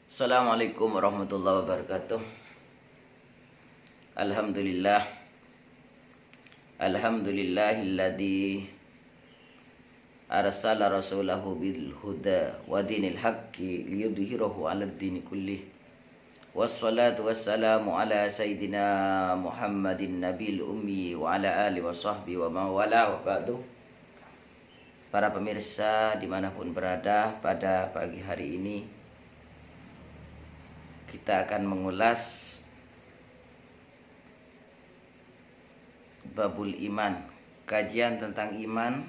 Assalamualaikum warahmatullahi wabarakatuh. Alhamdulillah. Alhamdulillahilladzi arsala rasulahu bil huda wa dinil haqqi liyudhhirahu 'alad dini kullih. Wassalatu wassalamu ala sayyidina Muhammadin nabil ummi wa ala alihi wa sahbihi wa mawala wa ba'du. Para pemirsa dimanapun berada, pada pagi hari ini kita akan mengulas babul iman, kajian tentang iman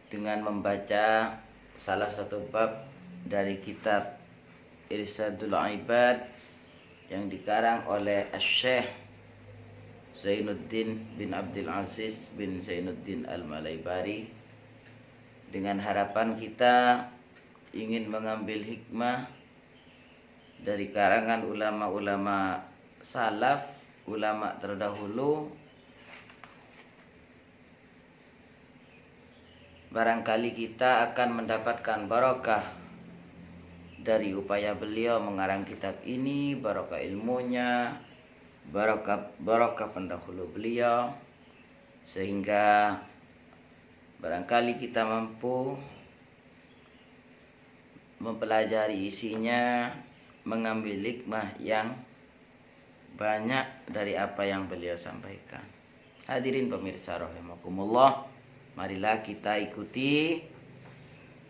dengan membaca salah satu bab dari kitab Irsyadul Ibad yang dikarang oleh Syekh Zainuddin bin Abdul Aziz bin Zainuddin Al-Malaybari, dengan harapan kita ingin mengambil hikmah dari karangan ulama-ulama salaf, ulama terdahulu. Barangkali kita akan mendapatkan barokah dari upaya beliau mengarang kitab ini, barokah ilmunya, barokah pendahulu beliau, sehingga barangkali kita mampu mempelajari isinya, mengambil hikmah yang banyak dari apa yang beliau sampaikan. Hadirin pemirsa rahimakumullah, marilah kita ikuti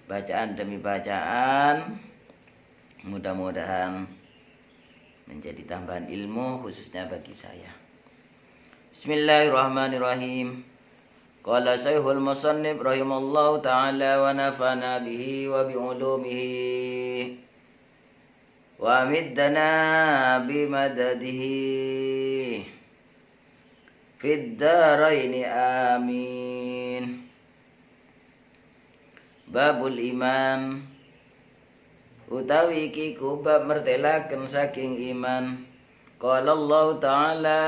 bacaan demi bacaan, mudah-mudahan menjadi tambahan ilmu khususnya bagi saya. Bismillahirrahmanirrahim. Qala Syekhul Musannif rahimallahu ta'ala wa nafa'na bihi wa bi'ulumihi wa middana bimadadihi fid daraini amin. Babul iman utawi iki kubab mertelaken saking iman. Qala Allah ta'ala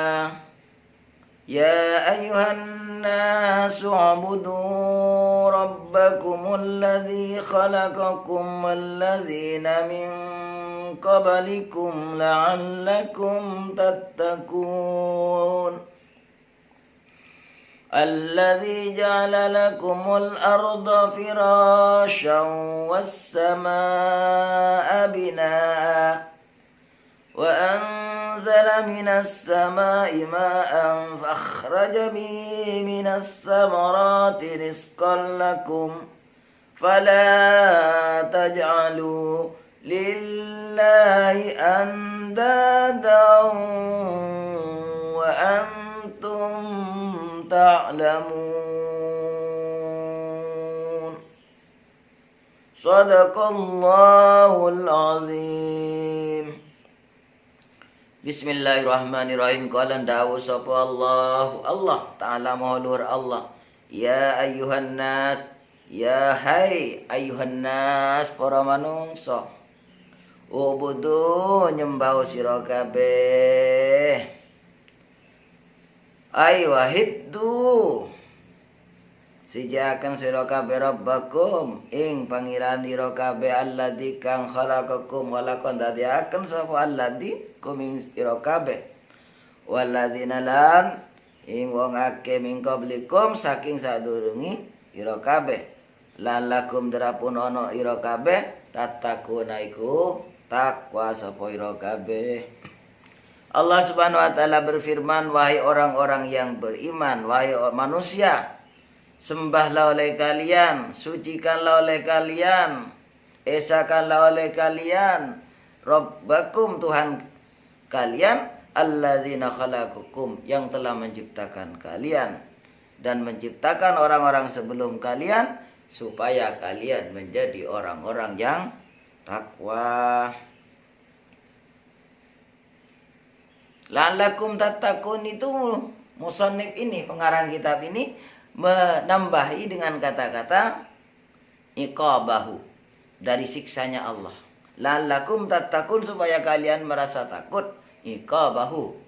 ya ayyuhan nasu ubudu rabbakumul ladzi khalaqakum walladzina min qablikum la'allakum tattaqun. Alladzi ja'ala lakumul arda firasyan was samaa'a binaa'a wa anzala minas samaa'i maa'an fakhraja bihi minas thamarati rizqan lakum fala taj'alu lillahi andadan wa antum ta'lamun. Sadaqallahul azim. Bismillahirrahmanirrahim. Qala dawu sapa Allah Ta'ala maha Allah. Ya ayyuhan nas, ya hai ayyuhan nas, para manungsa. Ubudu nyembah sira kabeh. Ay wahiddu sijaken sira kabeh rabbakum ing pangeran ira kabeh alladzi kang khalaqakum walakon dadiaken sapa alladzi kuming ira kabeh walladzina lan ing wong akeh min qablikum saking sadurungi ira kabeh lan lakum drapun ana ira kabeh tatakuna iku takwa sapa ira kabeh. Allah Subhanahu wa taala berfirman, wahai orang-orang yang beriman, wahai manusia, sembahlah oleh kalian, sucikanlah oleh kalian, esakanlah oleh kalian Rabbakum, Tuhan kalian, alladzina khalaqakum, yang telah menciptakan kalian dan menciptakan orang-orang sebelum kalian supaya kalian menjadi orang-orang yang takwa. La'allakum tattaqun itu musannif ini, pengarang kitab ini menambahi dengan kata-kata iqabahu, dari siksanya Allah. La'allakum tattaqun, supaya kalian merasa takut, iqabahu,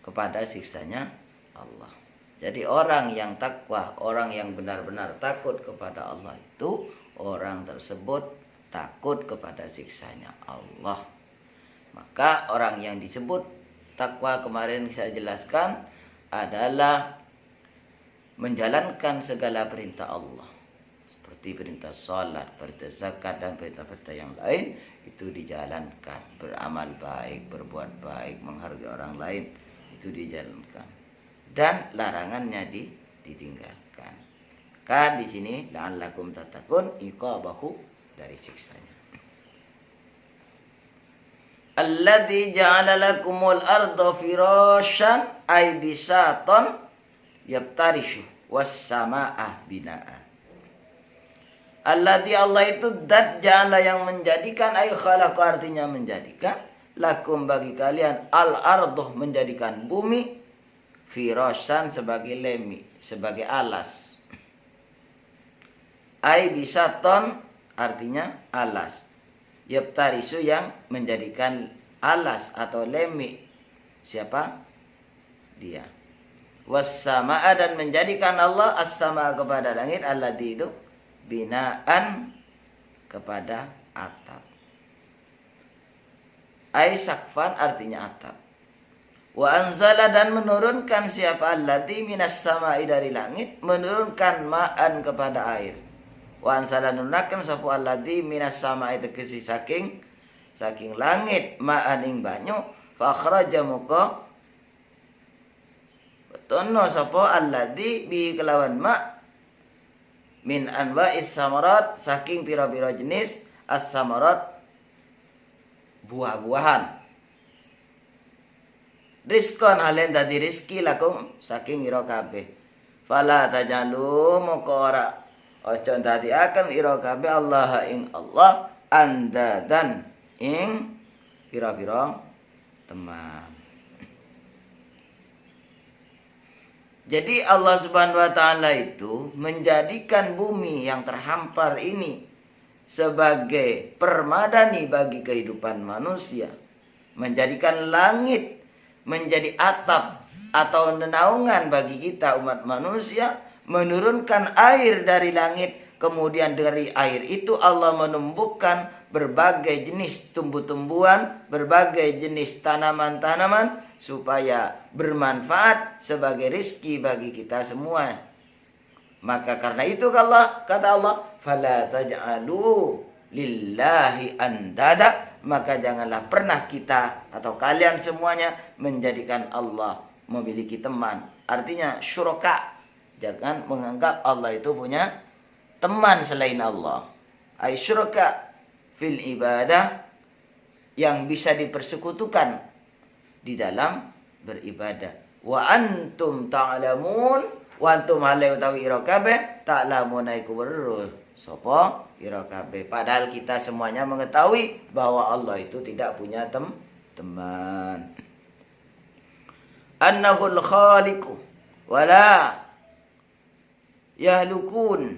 kepada siksanya Allah. Jadi orang yang takwa, orang yang benar-benar takut kepada Allah itu, orang tersebut takut kepada siksanya Allah. Maka orang yang disebut takwa kemarin saya jelaskan adalah menjalankan segala perintah Allah. Seperti perintah salat, perintah zakat, dan perintah-perintah yang lain itu dijalankan. Beramal baik, berbuat baik, menghargai orang lain, itu dijalankan. Dan larangannya ditinggalkan. Kan di sini la'allakum tattaqun, iqabahu, dari siksanya. Alladzi ja'ala lakumul arda firasyan ay bisatan yaftarishu was samaa binaa. Alladzi Allah itu dat ja'ala yang menjadikan, ay khalaqa artinya menjadikan, lakum bagi kalian, al ardoh menjadikan bumi, firasyan sebagai lemi, sebagai alas. Ay bisaton artinya alas. Yaftarisu yang menjadikan alas atau lemi. Siapa? Dia. Wassama'a dan menjadikan Allah as-sama kepada langit, alladzi itu binaan kepada atap. Ay sakfan artinya atap. Wa anzala dan menurunkan siapa, alladzi minas sama'i dari langit, menurunkan ma'an kepada air. Wa anzala nunakan sapu alladzi minas sama'i tegesi saking langit, ma'an ing banyu, fa akhraja muka betono sapu alladzi bi kelawan ma' min anwa'is samarat saking pira-pira jenis as-samarat buah-buahan. Rizqan halen dadi rizki lakum saking ira kabeh. Fala tajalu moko ora aja ndadekaken ira kabeh Allah ing Allah andadan ing pira-pira teman. Jadi Allah Subhanahu wa taala itu menjadikan bumi yang terhampar ini sebagai permadani bagi kehidupan manusia. Menjadikan langit menjadi atap atau naungan bagi kita umat manusia, menurunkan air dari langit, kemudian dari air itu Allah menumbuhkan berbagai jenis tumbuh-tumbuhan, berbagai jenis tanaman-tanaman supaya bermanfaat sebagai rizki bagi kita semua. Maka karena itu kata Allah, fala taj'alu lillahi andada, maka janganlah pernah kita atau kalian semuanya menjadikan Allah memiliki teman. Artinya syuraka. Jangan menganggap Allah itu punya teman selain Allah. Ay syuraka fil ibadah, yang bisa dipersekutukan di dalam beribadah. Wa antum ta'lamun, wa antum hale utawi ira kabeh ta'lamuna iku weruh sapa ira kabeh. Padahal kita semuanya mengetahui bahwa Allah itu tidak punya teman. Annahul khaliqu wala yahlukun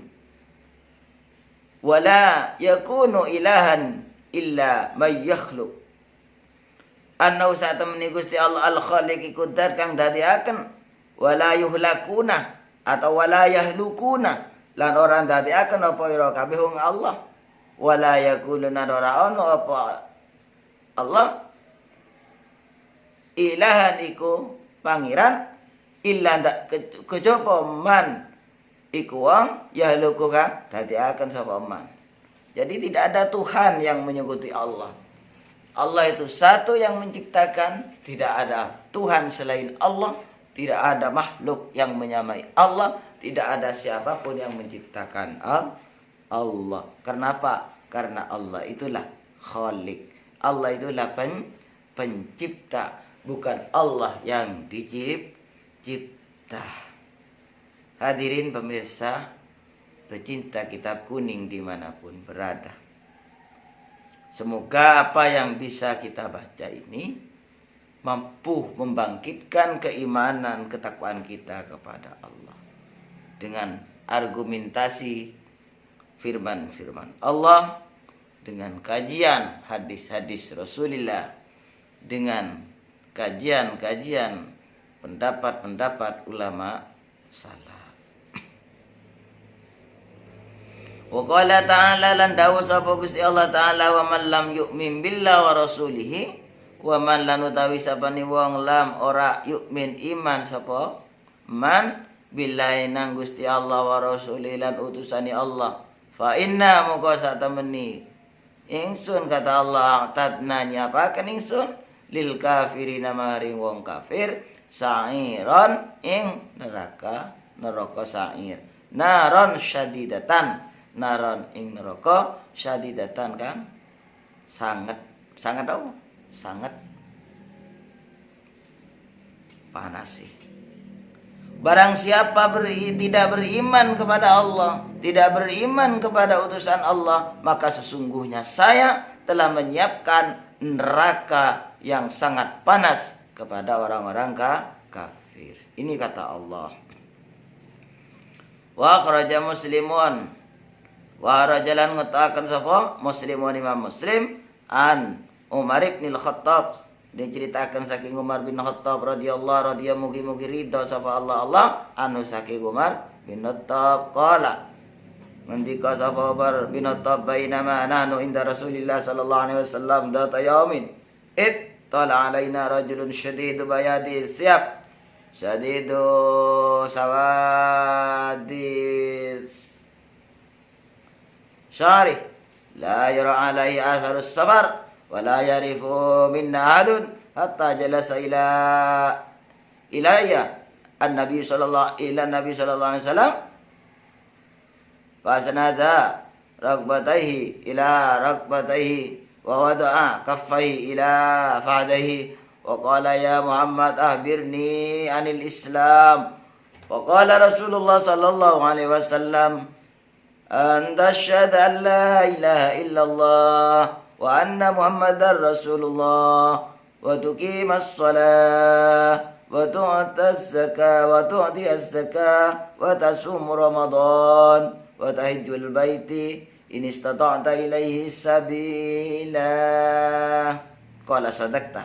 wala yakunu ilahan illa may yakhluq. Annahu satamni Gusti Allah al-khaliq iku dat kang dadiaken, wala yuhlakuna atau wala yahlukuna, lan ora dadiaken apa ira kabeh wong Allah, wala yakuluna ora ono apa Allah ilahan iku pangeran illa kejaba man iku wong yahluku kang dadiaken sapa man. Jadi tidak ada Tuhan yang menyekuti Allah. Allah itu satu yang menciptakan, tidak ada Tuhan selain Allah, tidak ada makhluk yang menyamai Allah, tidak ada siapapun yang menciptakan Allah. Kenapa? Karena Allah itulah Khalik. Allah itulah pencipta, bukan Allah yang dicipta. Hadirin pemirsa, pecinta kitab kuning dimanapun berada. Semoga apa yang bisa kita baca ini mampu membangkitkan keimanan, ketakwaan kita kepada Allah. Dengan argumentasi firman-firman Allah, dengan kajian hadis-hadis Rasulullah, dengan kajian-kajian pendapat-pendapat ulama salah. Wa qala ta'ala lan dawu sapa Gusti Allah taala wa man lam yu'min billahi wa rasulihi wa man lan utawi sapane wong lam ora yu'min iman sapa man billahi nang Gusti Allah wa rasulihi lan utusane Allah fa inna moko satemeni ingsun kata Allah tadna nyapaken ingsun lil kafirina maring wong kafir sa'iron ing neraka sa'ir naron syadidatan naron ing neraka syadidatan kan sangat apa? Sangat panas sih. Barang siapa tidak beriman kepada Allah, tidak beriman kepada utusan Allah, maka sesungguhnya saya telah menyiapkan neraka yang sangat panas kepada orang-orang kafir. Ini kata Allah. Wa kharaja muslimun wa rajalan ngetakan sapa muslimun imam muslim an Umar bin Khattab diceritakan saking Umar bin Khattab radhiyallahu mugi-mugi ridha sapa Allah anu saking Umar bin Khattab qala ngendika sapa Umar bin Khattab bainama nahnu inda Rasulillah sallallahu alaihi wasallam data yaumin tala alaina rajulun syadidu bayadi siyab syadidu sawadis syarih la yara alaihi atharus sabar wa la yarifu minna ahadun hatta jalasa ilayya nabi sallallahu alaihi wasallam fa sanada rakbatayhi ila rakbatayhi wa wada'a kaffayhi ila fadayhi wa qala ya Muhammad ahbirni anil Islam wa qala Rasulullah sallallahu alaihi wasallam أن تشهد أن لا إله إلا الله وأن محمدا رسول الله وتقيم الصلاة وتؤتي الزكاة وتصوم رمضان وتحج البيت إن استطعت إليه سبيلا قال صدقت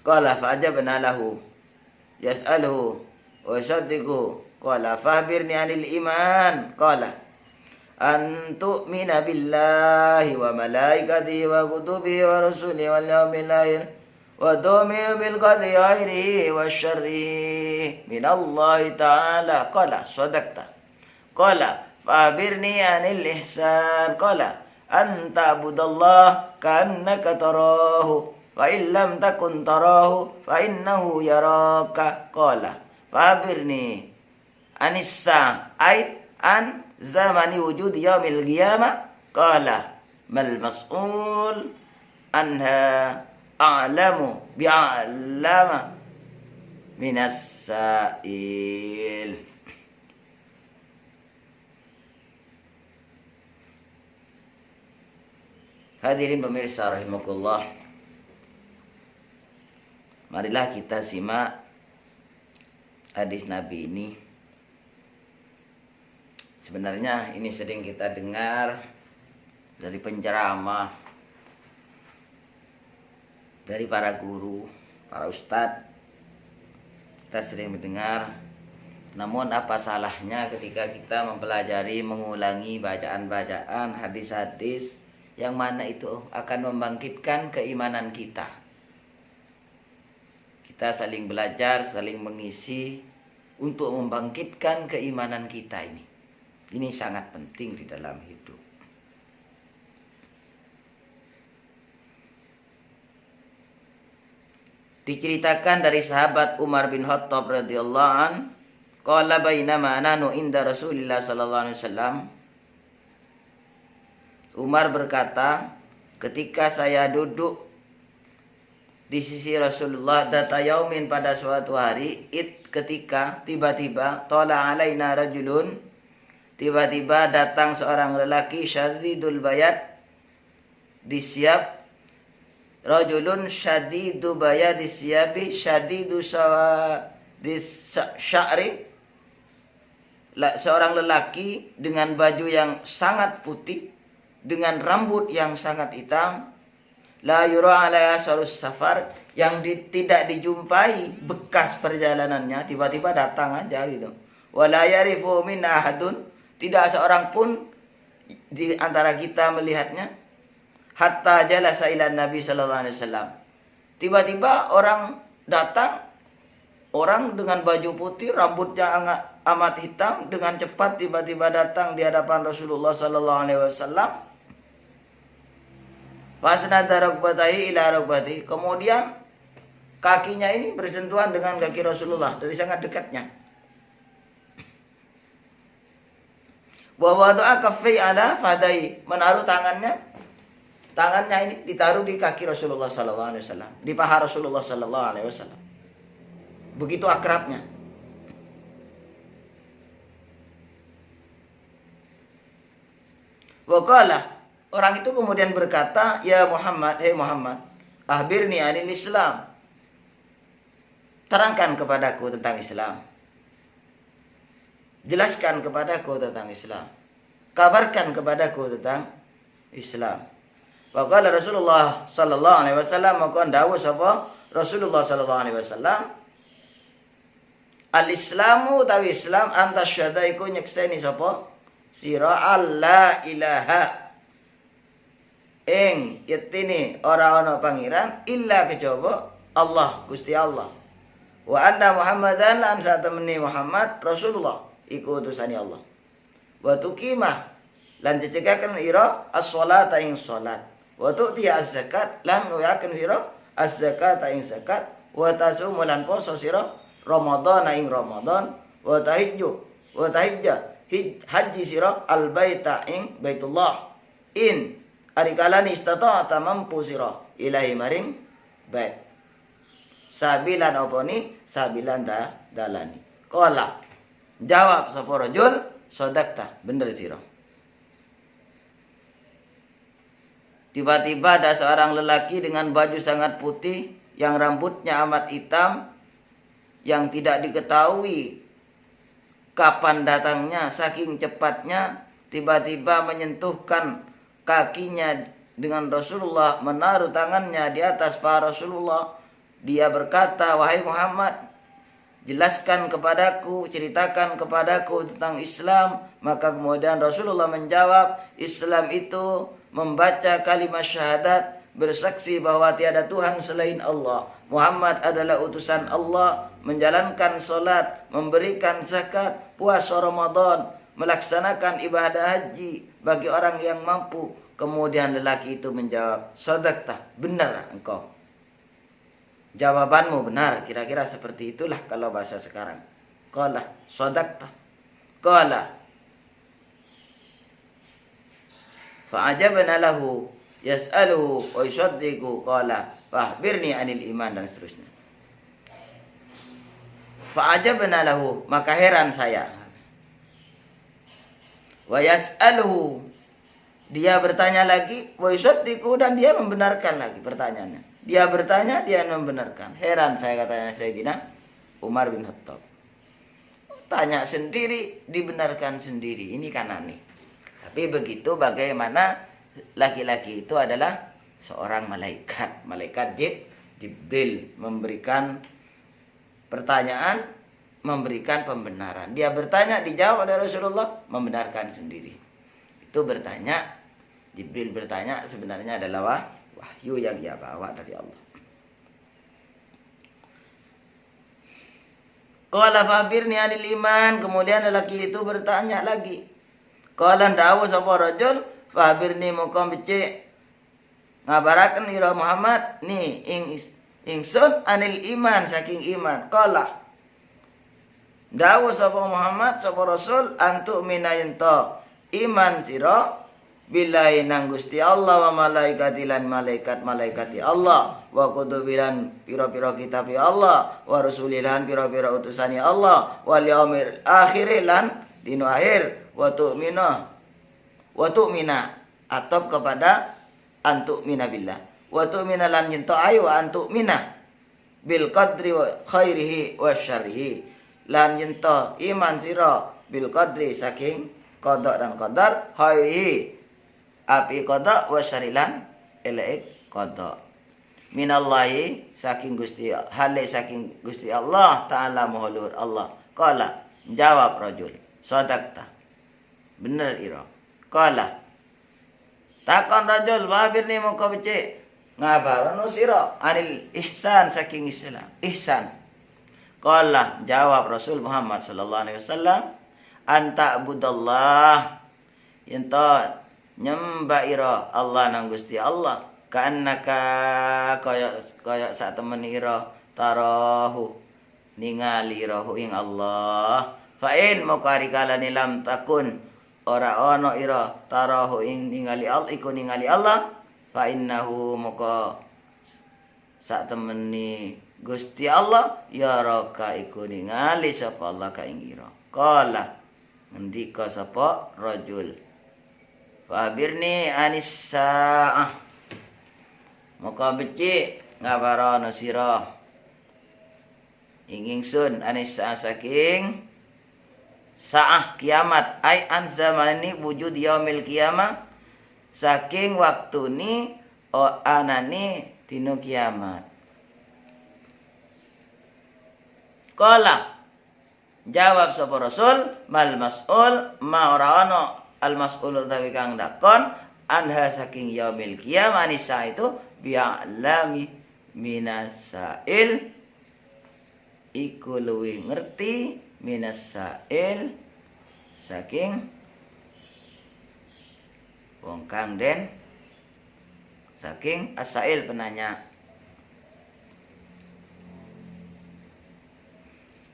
قال فأجبنا له يسأله ويصدقه qala fahbirni 'anil iman qala an tu'mina billahi wa malaikatihi wa kutubihi wa rusulihi wal yawmil akhir wa tu'minu bil qadri khairihi wa syarrihi minallahi ta'ala qala sadaqta qala fahbirni 'anil ihsan qala an ta'budallaha ka'annaka tarahu fa in lam takun tarahu fa innahu yaraka qala fahbirni anissa ay an zamani wujud yaumil qiyamah qala mal mas'ul anha a'lamu bi'alama minas sa'il. Hadirin pemirsa rahimakumullah, marilah kita simak hadis Nabi ini. Sebenarnya ini sering kita dengar dari penceramah, dari para guru, para ustadz. Kita sering mendengar. Namun apa salahnya ketika kita mempelajari, mengulangi bacaan-bacaan hadis-hadis yang mana itu akan membangkitkan keimanan kita. Kita saling belajar, saling mengisi untuk membangkitkan keimanan kita ini. Ini sangat penting di dalam hidup. Diceritakan dari sahabat Umar bin Khattab radhiyallahu an, qala bainama nahnu inda Rasulillah sallallahu alaihi wasallam. Umar berkata, ketika saya duduk di sisi Rasulullah data yaumin pada suatu hari, ketika tiba-tiba tola alaina rajulun, tiba-tiba datang seorang lelaki syadidul bayat, disiap, rajulun syadidu bayat disiabi syadidu sya'ri, seorang lelaki dengan baju yang sangat putih, dengan rambut yang sangat hitam, la yura alaiha sarus safar, yang tidak dijumpai bekas perjalanannya, tiba-tiba datang aja gitu. Wala yarifu min ahadun, tidak seorang pun di antara kita melihatnya. Hatta jalasa ila Nabi sallallahu alaihi wasallam. Tiba-tiba orang datang, orang dengan baju putih, rambutnya amat hitam, dengan cepat tiba-tiba datang di hadapan Rasulullah sallallahu alaihi wasallam. Fasnada rukbatahi ila rukbati. Kemudian kakinya ini bersentuhan dengan kaki Rasulullah dari sangat dekatnya. Wa wada'a kaffai ala fadai, menaruh tangannya ini ditaruh di kaki Rasulullah sallallahu alaihi wasallam, di paha Rasulullah sallallahu alaihi wasallam. Begitu akrabnya. Wa qala, orang itu kemudian berkata, "Ya Muhammad, hei Muhammad, akhbirni anil Islam." Terangkan kepadaku tentang Islam. Jelaskan kepadaku tentang Islam. Kabarkan kepadaku tentang Islam. Waqala Rasulullah sallallahu alaihi wasallam, maka dawuh sapa Rasulullah sallallahu alaihi wasallam, al-islamu tawi Islam anta syahada iku nyekseni sapa sira alla ilaha ing yetine ora ana pangeran illa kejaba Allah, Gusti Allah. Wa anna Muhammadan lan satemene Muhammad Rasulullah iku utusane Allah. Wa tuqimah lan dicegaken ira as-shalata ing salat. Wa tu'ti az-zakat lan ngayaken sira az-zakata ing zakat. Wa tasum lan poso sira Ramadan ing Ramadan. Wa tahijja haji sira al-baita ing Baitullah. In arikalani istata'ata mampu sira ilahi maring bait. Sabilan oponi sabilan dalani. Qala, jawab sapa rajul, sadaqta, bener sira. Tiba-tiba ada seorang lelaki dengan baju sangat putih, yang rambutnya amat hitam, yang tidak diketahui kapan datangnya, saking cepatnya, tiba-tiba menyentuhkan kakinya dengan Rasulullah, menaruh tangannya di atas paha Rasulullah. Dia berkata, "Wahai Muhammad, jelaskan kepadaku, ceritakan kepadaku tentang Islam." Maka kemudian Rasulullah menjawab, Islam itu membaca kalimat syahadat, bersaksi bahwa tiada Tuhan selain Allah, Muhammad adalah utusan Allah, menjalankan solat, memberikan zakat, puasa Ramadan, melaksanakan ibadah haji bagi orang yang mampu. Kemudian lelaki itu menjawab, "Shadaqta, benar engkau. Jawabanmu benar." Kira-kira seperti itulah kalau bahasa sekarang. Qala shadaqta. Qala fa'ajabna lahu yas'aluhu wa yusaddiqu. Qala fahbirni anil iman, dan seterusnya. Fa'ajabna lahu, maka heran saya. Wa yas'aluhu, dia bertanya lagi, wa yusaddiqu, dan dia membenarkan lagi pertanyaannya. Dia bertanya, dia membenarkan. Heran saya, katanya Sayyidina Umar bin Khattab. Tanya sendiri, dibenarkan sendiri. Ini kan aneh. Tapi begitu bagaimana laki-laki itu adalah seorang malaikat. Malaikat Jibril memberikan pertanyaan, memberikan pembenaran. Dia bertanya, dijawab oleh Rasulullah, membenarkan sendiri. Itu bertanya, Jibril bertanya sebenarnya adalah wahyu yang ia bawa dari Allah. Qala fabirni anil iman, kemudian lelaki itu bertanya lagi. Qala dawu sapa rajul, fabirni mukom becik ngabaraken ira Muhammad ni ingsun anil iman, saking iman. Qala dawu sapa Muhammad sapa Rasul, antu minayanto iman sira billahi nang Gusti Allah, wa malaikati lan malaikat-malaikati Allah, wa kutubilan pira-pira kitab Allah, wa rusulilan pira-pira utusani Allah, wal yaumil akhir lan dino akhir, wa tu'mina atop kepada antu'mina billah, wa tu'mina lan yento ayu antu'mina bil qadri wa khairihi wa syarrihi, lan yento iman sira bil qadri saking qada dan qadar, khairihi api qada wa syarilan elek qada. Minallahi saking Gusti Allah taala maha Allah. Qala jawab rajul, sadaqta. Bener ira. Qala takon rajul wabirni muka becik ngabarano sira anil ihsan saking Islam. Ihsan. Qala jawab Rasul Muhammad sallallahu alaihi wasallam anta budallah ento nyembah ira Allah nang Gusti Allah kaannaka kaya sak temen ira tarahu ningali rahu ing Allah fa in mokari kalane lam takun ora ana ira tarahu ing ningali Allah iku ningali Allah fa innahu moko sak temeni Gusti Allah ya raka iku ningali sapa Allah ka ing ira. Qala ngendika sapa rajul fabirni anis saah maka becik ngabarana sira ing ingsun anis saah saking saah kiamat ai an zamani wujud yaumil kiamah saking waktuni anani dina kiamat. Qala jawab sapa Rasul mal mas'ul ma ora ana al mas'ul utawi kang dakon anha saking yaumil qiyamah nisa itu bi'alami minasail iku luwih ngerti minasail saking wong kang den saking asail penanya.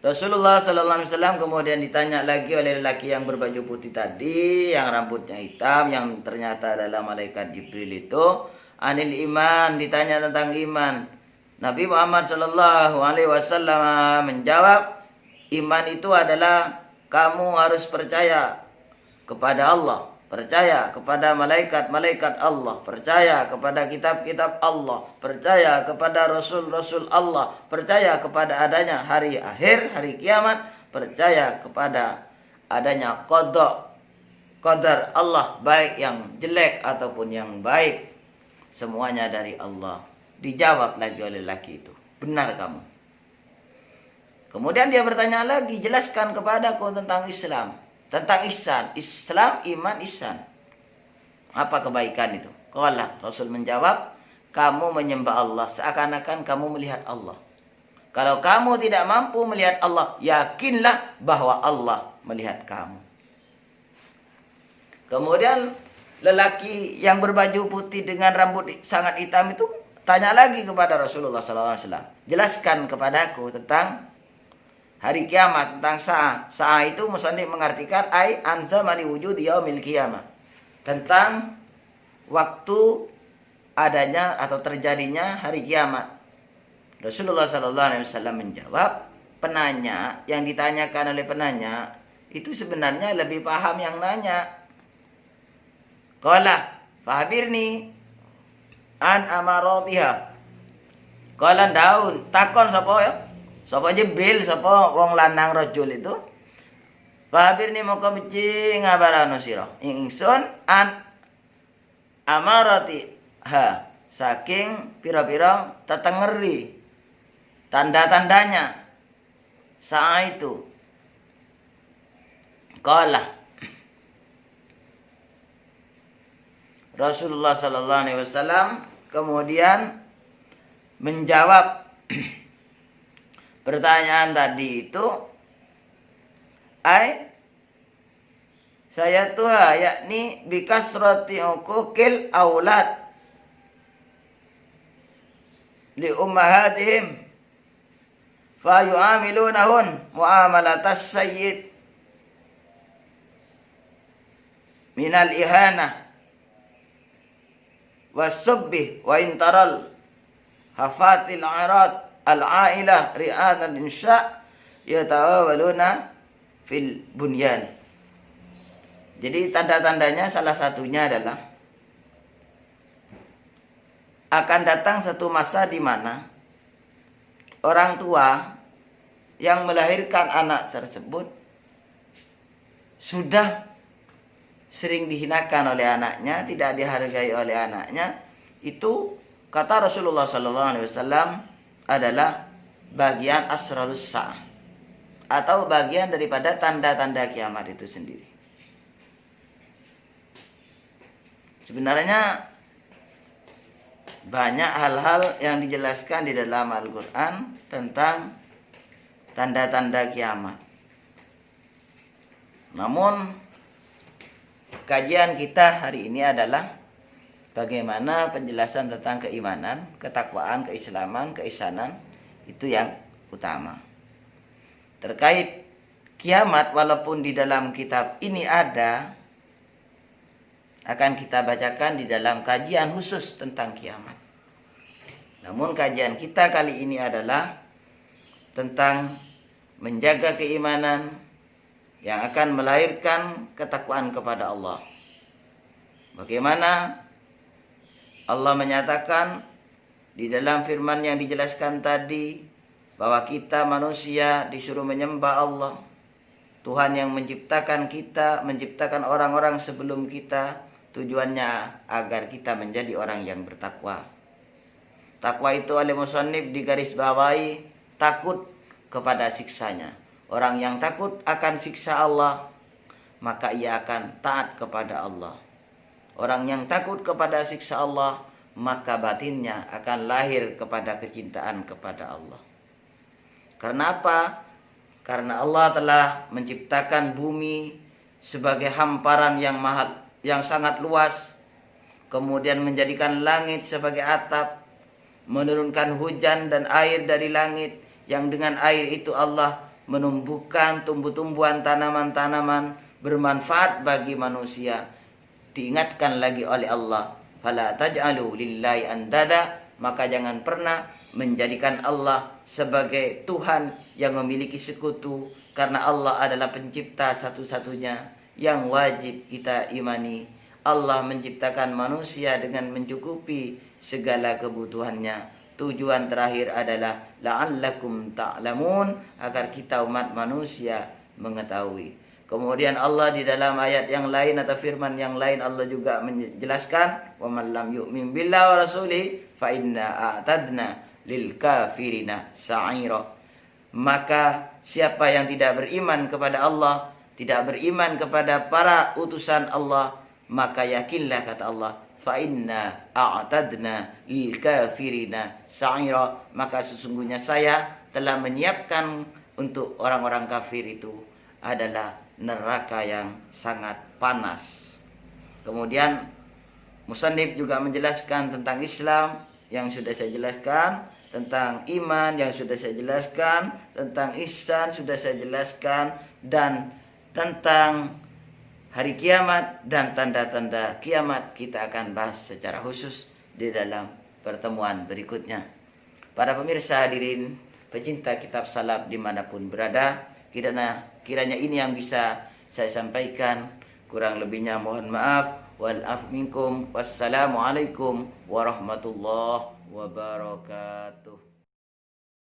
Rasulullah sallallahu alaihi wasallam kemudian ditanya lagi oleh lelaki yang berbaju putih tadi, yang rambutnya hitam, yang ternyata adalah malaikat Jibril itu, anil iman, ditanya tentang iman. Nabi Muhammad sallallahu alaihi wasallam menjawab, iman itu adalah kamu harus percaya kepada Allah, percaya kepada malaikat-malaikat Allah, percaya kepada kitab-kitab Allah, percaya kepada rasul-rasul Allah, percaya kepada adanya hari akhir, hari kiamat, percaya kepada adanya qadar Allah, baik yang jelek ataupun yang baik, semuanya dari Allah. Dijawab lagi oleh laki itu, benar kamu. Kemudian dia bertanya lagi, jelaskan kepadaku tentang Islam. Tentang ihsan, Islam, iman, ihsan. Apa kebaikan itu? Qala, Rasul menjawab, kamu menyembah Allah seakan-akan kamu melihat Allah. Kalau kamu tidak mampu melihat Allah, yakinlah bahwa Allah melihat kamu. Kemudian lelaki yang berbaju putih dengan rambut sangat hitam itu tanya lagi kepada Rasulullah SAW. Jelaskan kepadaku tentang hari kiamat, tentang sa'ah. Sa'ah itu musannif mengartikan ai anzamani wujud yaumil qiyamah. Tentang waktu adanya atau terjadinya hari kiamat. Rasulullah sallallahu alaihi wasallam menjawab, penanya yang ditanyakan oleh penanya itu sebenarnya lebih paham yang nanya. Qala fahbirni an amaratiha. Qala daun takon sapa ya? Sapa Jibril, sapa wong lanang rajul itu? Fahbirni moko beci ngabarano sira. Ingsun an amarati ha saking pira-pira tetengeri tanda-tandanya saat itu. Qala Rasulullah sallallahu alaihi wasallam kemudian menjawab pertanyaan tadi itu, saya tua yakni bikasrati uquqil aulad li ummahatihim fa yu'amilunahun muamalatas sayyid minal ihana wasubbi wa intaral hafatil arat al-ailah ri'adan insya yatawawaluna fil bunyan. Jadi tanda-tandanya salah satunya adalah akan datang satu masa di mana orang tua yang melahirkan anak tersebut sudah sering dihinakan oleh anaknya, tidak dihargai oleh anaknya, itu kata Rasulullah SAW adalah bagian asrarus sa'ah, atau bagian daripada tanda-tanda kiamat itu sendiri. Sebenarnya banyak hal-hal yang dijelaskan di dalam Al-Quran tentang tanda-tanda kiamat. Namun kajian kita hari ini adalah bagaimana penjelasan tentang keimanan, ketakwaan, keislaman, keisanan, itu yang utama. Terkait kiamat, walaupun di dalam kitab ini ada, akan kita bacakan di dalam kajian khusus tentang kiamat. Namun kajian kita kali ini adalah tentang menjaga keimanan yang akan melahirkan ketakwaan kepada Allah. Bagaimana Allah menyatakan di dalam firman yang dijelaskan tadi bahwa kita manusia disuruh menyembah Allah, Tuhan yang menciptakan kita, menciptakan orang-orang sebelum kita, tujuannya agar kita menjadi orang yang bertakwa. Takwa itu oleh musannif digarisbawahi takut kepada siksanya. Orang yang takut akan siksa Allah, maka ia akan taat kepada Allah. Orang yang takut kepada siksa Allah, maka batinnya akan lahir kepada kecintaan kepada Allah. Karena apa? Karena Allah telah menciptakan bumi sebagai hamparan yang sangat luas, kemudian menjadikan langit sebagai atap, menurunkan hujan dan air dari langit, yang dengan air itu Allah menumbuhkan tumbuh-tumbuhan, tanaman-tanaman bermanfaat bagi manusia. Diingatkan lagi oleh Allah, fala taj'alu lillahi andada, maka jangan pernah menjadikan Allah sebagai Tuhan yang memiliki sekutu, karena Allah adalah pencipta satu-satunya yang wajib kita imani. Allah menciptakan manusia dengan mencukupi segala kebutuhannya. Tujuan terakhir adalah la'allakum ta'lamun, agar kita umat manusia mengetahui. Kemudian Allah di dalam ayat yang lain atau firman yang lain, Allah juga menjelaskan, wa man lam yu'min billahi wa rasulihi fa inna a'tadna lil kafirina sa'ira. Maka siapa yang tidak beriman kepada Allah, tidak beriman kepada para utusan Allah, maka yakinlah, kata Allah, fa inna a'tadna lil kafirina sa'ira, maka sesungguhnya saya telah menyiapkan untuk orang-orang kafir itu adalah neraka yang sangat panas. Kemudian musannif juga menjelaskan tentang Islam yang sudah saya jelaskan, tentang iman yang sudah saya jelaskan, tentang ihsan sudah saya jelaskan, dan tentang hari kiamat dan tanda-tanda kiamat kita akan bahas secara khusus di dalam pertemuan berikutnya. Para pemirsa hadirin pecinta kitab salaf dimanapun berada, kiranya ini yang bisa saya sampaikan. Kurang lebihnya mohon maaf. Wal af minkum. Wassalamualaikum warahmatullahi wabarakatuh.